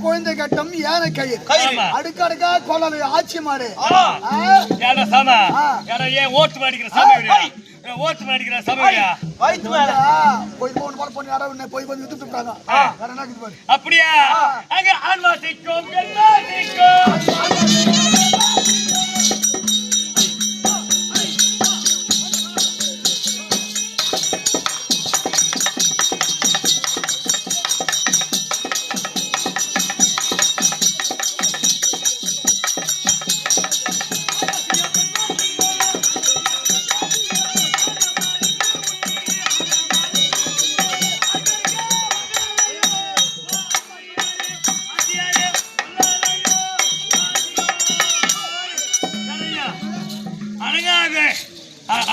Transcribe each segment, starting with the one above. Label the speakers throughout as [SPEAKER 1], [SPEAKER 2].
[SPEAKER 1] குழந்தை கட்டம் யானை கயிறு அடுக்கடுக்கா கொள்ளலை ஆட்சி மாடு
[SPEAKER 2] ஓட்டு மாடிக்கிற சமயம் ஓட்டு மாடிக்கிற சமயம்
[SPEAKER 1] போய் வந்து வித்துட்டாங்க
[SPEAKER 2] அப்படியா அங்க ஆன்வாசிக்கும்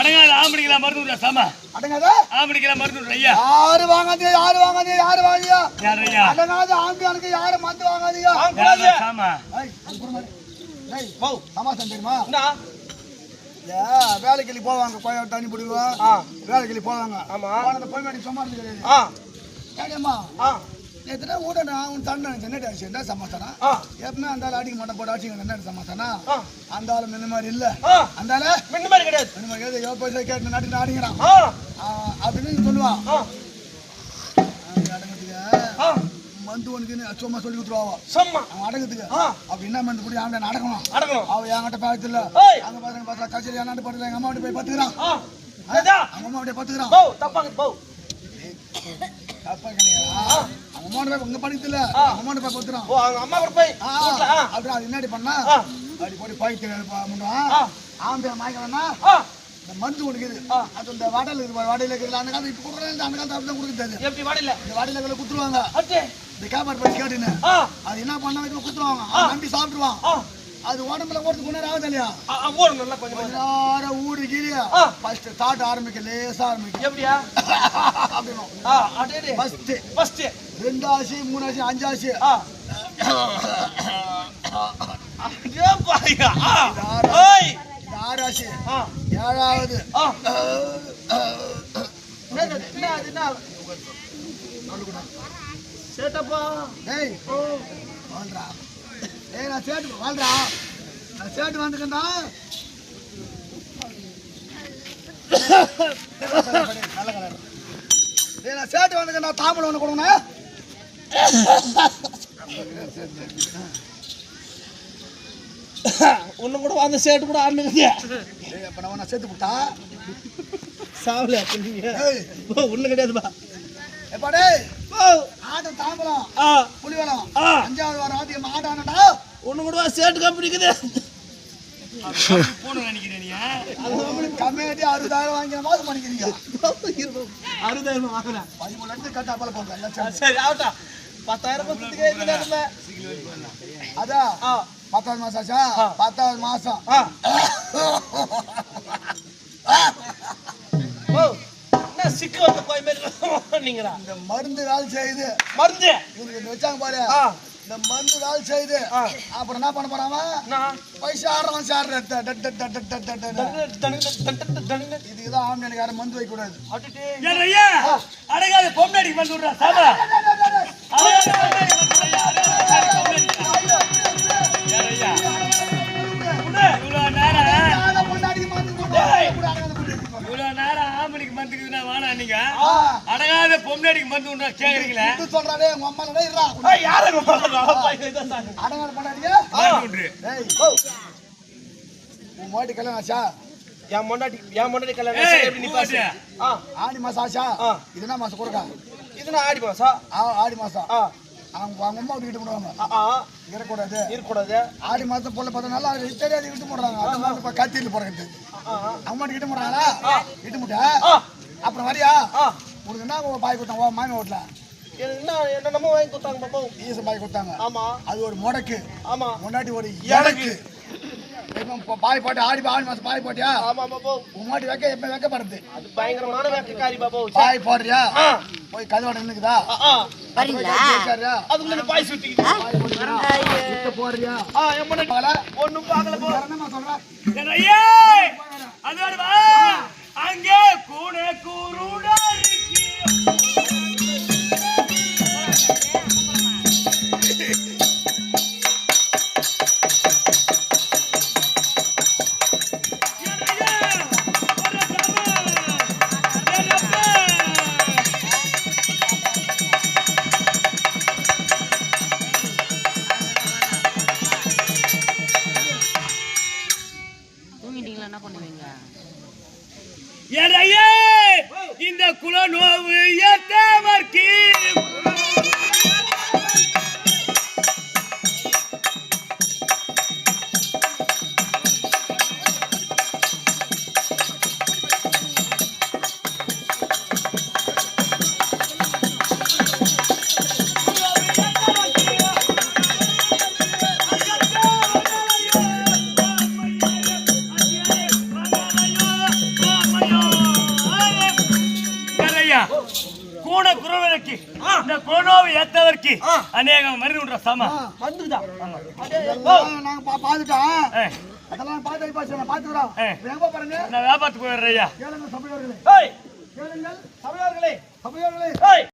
[SPEAKER 2] அடங்காத ஆம்படிக்கலாம் மருந்து விடுற சாமா
[SPEAKER 1] அடங்காத
[SPEAKER 2] ஆம்படிக்கலாம் மருந்து விடுற ஐயா
[SPEAKER 1] யாரு வாங்காதீங்க யாரு வாங்கியா
[SPEAKER 2] யார் ஐயா
[SPEAKER 1] அடங்காத ஆம்பியானுக்கு யாரு மந்து வாங்காதீங்க
[SPEAKER 2] சாமா
[SPEAKER 1] சமாசம் தெரியுமா வேலைக்கு போவாங்க கோயில் தண்ணி பிடிக்குவோம் வேலைக்கு போவாங்க போய் வேண்டி சும்மா கிடையாதுமா நேற்று ஊடனா உன் தண்ணி சென்னடி ஆச்சு என்ன சமாச்சாரம் எப்பவுமே அந்த ஆள் அடிக்க மாட்டேன் போட்டு அடிச்சுங்க என்ன சமாச்சாரம் அந்த ஆள் முன்ன மாதிரி இல்ல அந்த ஆளு முன்ன மாதிரி கிடையாது எவ்வளோ பைசா கேட்டு நாட்டுக்கு அடிக்கிறான் அப்படின்னு சொல்லுவான் அடங்கத்துக்கு மந்து உனக்கு சும்மா சொல்லி கொடுத்துருவா அவன் அடங்கத்துக்கு அப்படி என்ன மந்து கூட அவன் நடக்கணும் அவன் என்கிட்ட பார்த்து இல்ல அங்க பாருங்க பார்த்தா கச்சேரி என்னாட்டு படுத்துல எங்க அம்மா அப்படி போய் பார்த்துக்கிறான் அவங்க அம்மா அப்படியே பார்த்துக்கிறான் தப்பா கிடையாது அம்மாவோட போய் உங்க படிக்கல அம்மாவோட போய் கொடுத்துறான் அம்மா கூட போய் அப்படி அது என்னடி பண்ணா அப்படி போய் பாய்க்கு முன்னான் ஆம்பியா மாய்க்கலன்னா இந்த மருந்து கொடுக்குது அது இந்த வடையில இருக்கு வடையில இருக்குது அந்த காலத்துல இப்ப கொடுக்குறாங்க அந்த காலத்துல அப்படிதான் கொடுக்குறது எப்படி வடையில இந்த வடையில குத்துருவாங்க இந்த கேபார் போய் கேட்டுன்னு அது என்ன பண்ணா வைக்க குத்துருவாங்க நம்பி சாப்பிடுவான் அது உடம்புல ஓட்டு கொண்டு ஆகுது இல்லையா கொஞ்சம் ஊடி கீழே ஃபர்ஸ்ட் ஸ்டார்ட் ஆரம்பிக்க லேசா ஆரம்பிக்கும் எப்படியா அப்படின்னு ஃபர்ஸ்ட் 2 ஆசி 3 ஆசி 5 ஆசி 6 ஆசி 7ஆவது நான் சேட்டு வாழ்றா நான் சேட்டு வந்துக்கண்டா நான் சேட்டு வந்துக்கண்டா தாம்பளம் ஒன்று கொடுங்கண்ணா
[SPEAKER 3] ஒண்ணு கூட அந்த சேட்டு கூட ஆடுங்க
[SPEAKER 1] அப்ப நான் சேர்த்து விட்டா
[SPEAKER 3] சாவல ஒண்ணு கிடையாதுப்பா
[SPEAKER 1] எப்பாடே ஆட்டம் தாம்பலம் புலிவலம் 5வது வாரம் ஆதியம் ஆடானடா
[SPEAKER 3] ஒண்ணு கூட சேட்டு கம்பெனிக்குது
[SPEAKER 2] போன நினைக்கிறேன்
[SPEAKER 1] கம்மியாட்டி 60,000 வாங்கின மாதம் பண்ணிக்கிறீங்க
[SPEAKER 3] 60,000 வாங்குறேன்
[SPEAKER 1] 13 லட்சம் கட்டா போல போங்க
[SPEAKER 3] சரி ஆட்டா 10,000
[SPEAKER 1] அதான் 10வது மாசம் ஆச்சா 10வது மாசம்
[SPEAKER 3] சிக்கு வந்து போய் நீங்களா
[SPEAKER 1] இந்த மருந்து வேலை செய்யுது
[SPEAKER 3] மருந்து
[SPEAKER 1] இவங்க வச்சாங்க பாரு இந்த மருந்து வேலை செய்யுது அப்புறம் என்ன பண்ண போறாம பைசா ஆடுறவன் சார் இதுக்குதான் ஆம்பளைக்கார மருந்து வைக்க கூடாது
[SPEAKER 2] அடங்காத பொம்னாடி வந்து விடுறா சாமா இவ்வளவு நேரம் ஆம்பளைக்கு மந்துக்குதுன்னா வானா நீங்க அடங்காத பொம்னாடிக்கு மந்து விடுறா கேக்குறீங்களா
[SPEAKER 1] சொல்றாரு உங்க அம்மா அடங்காத பொண்டாடியா உன் மாட்டி கல்யாணம் ஆச்சா
[SPEAKER 3] என் முன்னாடி கல்யாணம்
[SPEAKER 1] ஆடி மாசம் ஆச்சா இது என்ன மாசம் கொடுக்கா
[SPEAKER 3] இதுனா ஆடி மாசம்
[SPEAKER 1] ஆடி மாசம் அவங்க அம்மா விட்டு போடுவாங்க இருக்கக்கூடாது ஆடி மாசம் பொண்ணு பார்த்தா நல்லா தெரியாது விட்டு போடுறாங்க கத்தியில் போடுறது அம்மா கிட்ட போடுறாங்களா விட்டு முட்டா அப்புறம் வரியா உனக்கு என்ன பாய் கொடுத்தாங்க மாமி வீட்டுல
[SPEAKER 3] நம்ம வாங்கி கொடுத்தாங்க பாப்பா
[SPEAKER 1] ஈச பாய் கொடுத்தாங்க
[SPEAKER 3] ஆமா
[SPEAKER 1] அது ஒரு முடக்கு
[SPEAKER 3] ஆமா
[SPEAKER 1] முன்னாடி ஒரு இலக்கு பாய் போட்டு ஆடி மாசம் பாய் போட்டியா
[SPEAKER 3] ஆமா பாப்பா
[SPEAKER 1] உன் மாட்டி வைக்க எப்ப வைக்கப்படுது
[SPEAKER 3] அது பயங்கரமான வேட்டைக்காரி பாப்பா
[SPEAKER 1] பாய் போடுறியா போய் கதவாட நின்னுக்குதா
[SPEAKER 4] வரீங்களா
[SPEAKER 3] அதுக்குள்ள பாய் சுத்திக்கிட்டு
[SPEAKER 1] பாய் போடுறியா போடுறியா
[SPEAKER 3] என் முன்னாடி ஒண்ணும் பார்க்கல போ
[SPEAKER 1] என்னமா சொல்ற
[SPEAKER 2] அதோட வா அங்கே கூட கூருடா
[SPEAKER 4] என்ன பண்ணுவீங்க
[SPEAKER 2] இந்த குல நோவு ஏத்த கூட குருவனுக்கு இந்த கொரோனாவை ஏத்தவருக்கு அநேகம் மருந்து உண்ற சம
[SPEAKER 3] வந்துதான்
[SPEAKER 1] இதெல்லாம் நாங்க பாத்துட்டோம்.
[SPEAKER 2] ஏய்,
[SPEAKER 1] அதெல்லாம் பார்த்து பாச்சு நான் பாத்துக்கிறோம். எங்க பாருங்க
[SPEAKER 2] நான் வியாபாரத்துக்கு போயிடுறேன் ஐயா.
[SPEAKER 1] கேளுங்க சபையோர்களே,
[SPEAKER 3] ஏய்
[SPEAKER 1] கேளுங்கள்
[SPEAKER 3] சபையார்களே
[SPEAKER 1] சபையோர்களே.
[SPEAKER 3] ஏய்